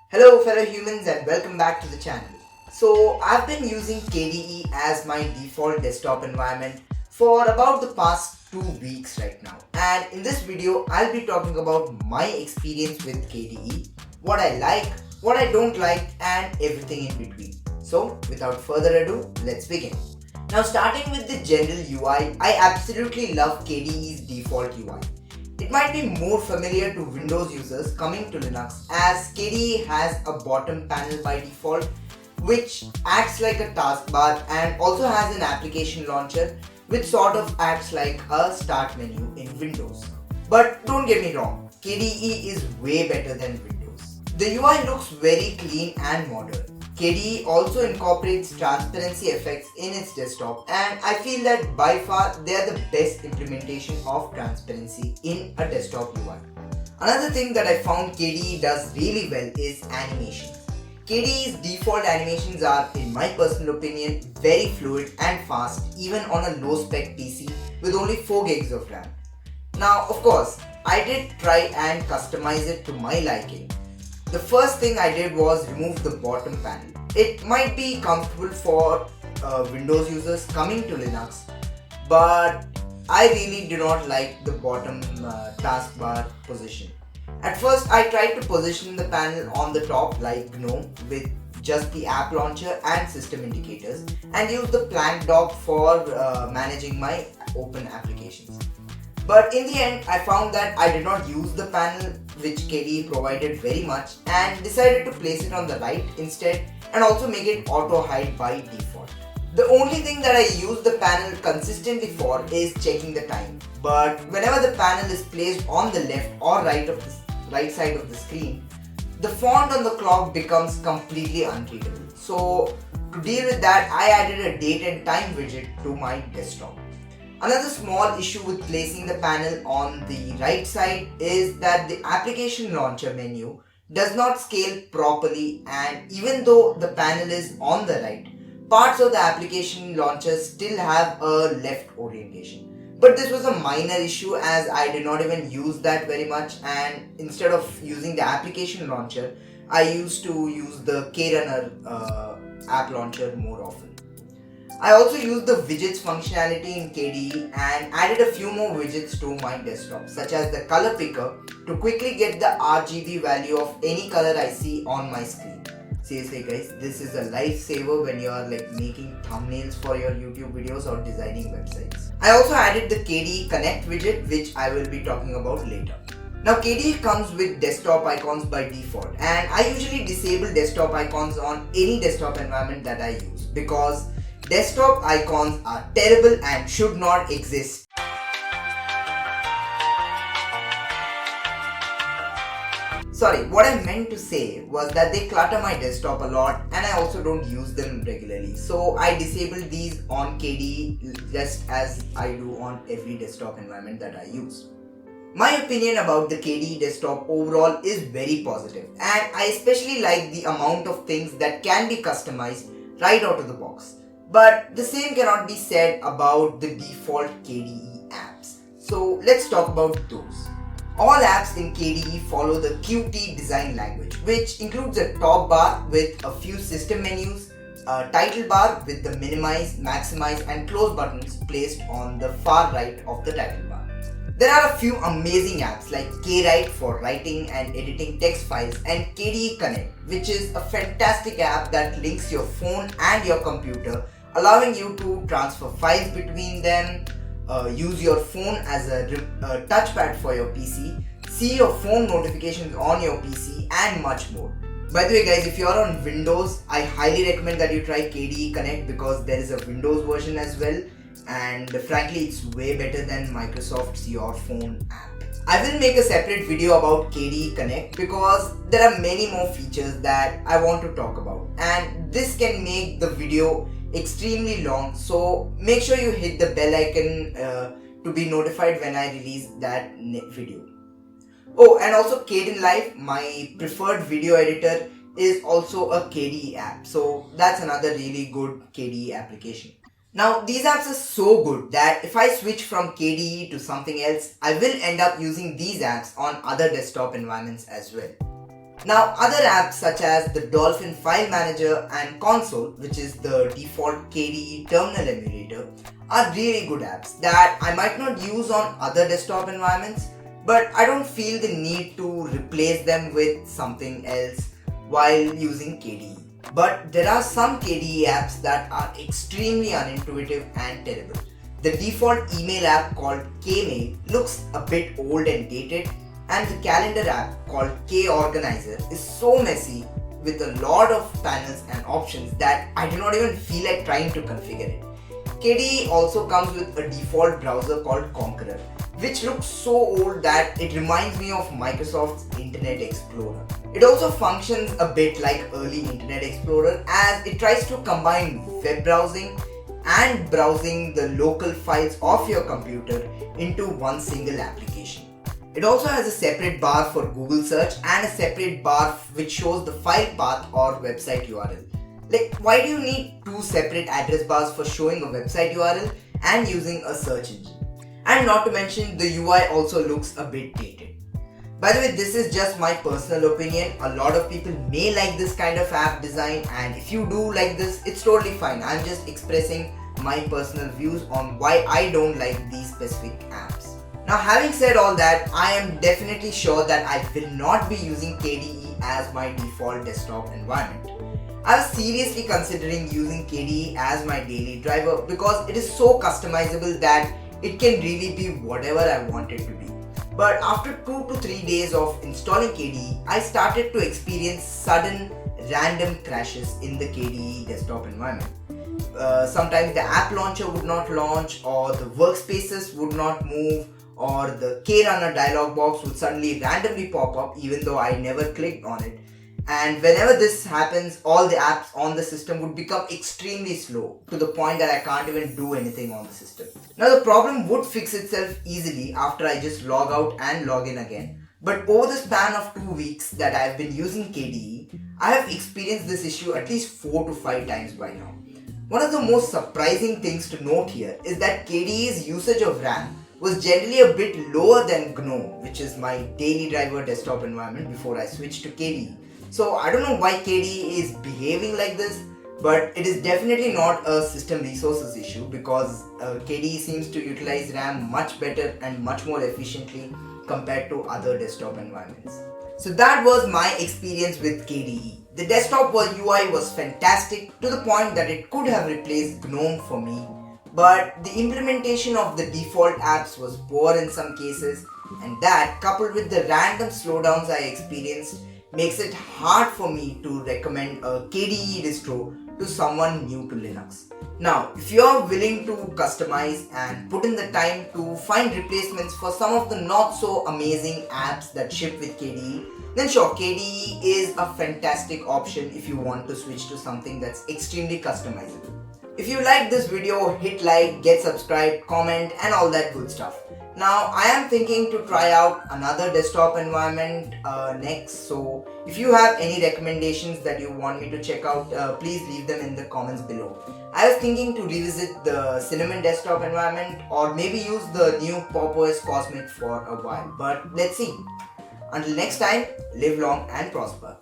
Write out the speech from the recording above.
Hello fellow humans and welcome back to the channel. So I've been using KDE as my default desktop environment for about the past 2 weeks right now. And in this video, I'll be talking about my experience with KDE, what I like, what I don't like, and everything in between. So without further ado, let's begin. Now starting with the general UI, I absolutely love KDE's default UI. It might be more familiar to Windows users coming to Linux as KDE has a bottom panel by default which acts like a taskbar and also has an application launcher which sort of acts like a start menu in Windows. But don't get me wrong, KDE is way better than Windows. The UI looks very clean and modern. KDE also incorporates transparency effects in its desktop, and I feel that by far they are the best implementation of transparency in a desktop UI. Another thing that I found KDE does really well is animations. KDE's default animations are, in my personal opinion, very fluid and fast even on a low spec PC with only 4 gigs of RAM. Now of course, I did try and customize it to my liking. The first thing I did was remove the bottom panel. It might be comfortable for Windows users coming to Linux, but I really do not like the bottom taskbar position. At first I tried to position the panel on the top like GNOME with just the app launcher and system indicators and use the plank dock for managing my open applications. But in the end, I found that I did not use the panel which KDE provided very much and decided to place it on the right instead and also make it auto hide by default. The only thing that I use the panel consistently for is checking the time. But whenever the panel is placed on the left or right side of the screen, the font on the clock becomes completely unreadable. So to deal with that, I added a date and time widget to my desktop. Another small issue with placing the panel on the right side is that the application launcher menu does not scale properly, and even though the panel is on the right, parts of the application launcher still have a left orientation. But this was a minor issue as I did not even use that very much, and instead of using the application launcher, I used to use the KRunner app launcher more often. I also used the widgets functionality in KDE and added a few more widgets to my desktop, such as the color picker to quickly get the RGB value of any color I see on my screen. Seriously guys, this is a lifesaver when you are making thumbnails for your YouTube videos or designing websites. I also added the KDE Connect widget, which I will be talking about later. Now KDE comes with desktop icons by default, and I usually disable desktop icons on any desktop environment that I use because desktop icons are terrible and should not exist. Sorry, what I meant to say was that they clutter my desktop a lot and I also don't use them regularly. So I disable these on KDE just as I do on every desktop environment that I use. My opinion about the KDE desktop overall is very positive, and I especially like the amount of things that can be customized right out of the box. But the same cannot be said about the default KDE apps. So let's talk about those. All apps in KDE follow the Qt design language, which includes a top bar with a few system menus, a title bar with the minimize, maximize and close buttons placed on the far right of the title bar. There are a few amazing apps like KWrite for writing and editing text files and KDE Connect, which is a fantastic app that links your phone and your computer, allowing you to transfer files between them, use your phone as a touchpad for your PC, see your phone notifications on your PC and much more. By the way guys, if you are on Windows, I highly recommend that you try KDE Connect because there is a Windows version as well, and frankly it's way better than Microsoft's Your Phone app. I will make a separate video about KDE Connect because there are many more features that I want to talk about, and this can make the video extremely long, so make sure you hit the bell icon to be notified when I release that video. Oh, and also Kdenlive, my preferred video editor, is also a KDE app, so that's another really good KDE application. Now these apps are so good that if I switch from KDE to something else, I will end up using these apps on other desktop environments as well. Now, other apps such as the Dolphin File Manager and Console, which is the default KDE terminal emulator, are really good apps that I might not use on other desktop environments, but I don't feel the need to replace them with something else while using KDE. But there are some KDE apps that are extremely unintuitive and terrible. The default email app called Kmail looks a bit old and dated, and the calendar app called K-Organizer is so messy with a lot of panels and options that I do not even feel like trying to configure it. KDE also comes with a default browser called Conqueror, which looks so old that it reminds me of Microsoft's Internet Explorer. It also functions a bit like early Internet Explorer as it tries to combine web browsing and browsing the local files of your computer into one single application. It also has a separate bar for Google search and a separate bar which shows the file path or website URL. Like, why do you need two separate address bars for showing a website URL and using a search engine? And not to mention, the UI also looks a bit dated. By the way, this is just my personal opinion. A lot of people may like this kind of app design, and if you do like this, it's totally fine. I'm just expressing my personal views on why I don't like these specific apps. Now, having said all that, I am definitely sure that I will not be using KDE as my default desktop environment. I was seriously considering using KDE as my daily driver because it is so customizable that it can really be whatever I want it to be. But after 2 to 3 days of installing KDE, I started to experience sudden random crashes in the KDE desktop environment. Sometimes the app launcher would not launch, or the workspaces would not move, or the KRunner dialog box would suddenly randomly pop up even though I never clicked on it. And whenever this happens, all the apps on the system would become extremely slow to the point that I can't even do anything on the system. Now, the problem would fix itself easily after I just log out and log in again. But over the span of 2 weeks that I have been using KDE, I have experienced this issue at least 4 to 5 times by now. One of the most surprising things to note here is that KDE's usage of RAM was generally a bit lower than GNOME, which is my daily driver desktop environment before I switched to KDE. So I don't know why KDE is behaving like this, but it is definitely not a system resources issue because KDE seems to utilize RAM much better and much more efficiently compared to other desktop environments. So that was my experience with KDE. The desktop UI was fantastic to the point that it could have replaced GNOME for me, but the implementation of the default apps was poor in some cases, and that, coupled with the random slowdowns I experienced, makes it hard for me to recommend a KDE distro to someone new to Linux. Now, if you are willing to customize and put in the time to find replacements for some of the not so amazing apps that ship with KDE, then sure, KDE is a fantastic option if you want to switch to something that's extremely customizable. If you like this video, hit like, get subscribed, comment and all that good stuff. Now, I am thinking to try out another desktop environment next, so if you have any recommendations that you want me to check out, please leave them in the comments below. I was thinking to revisit the Cinnamon desktop environment or maybe use the new Pop! OS Cosmic for a while, but let's see. Until next time, live long and prosper.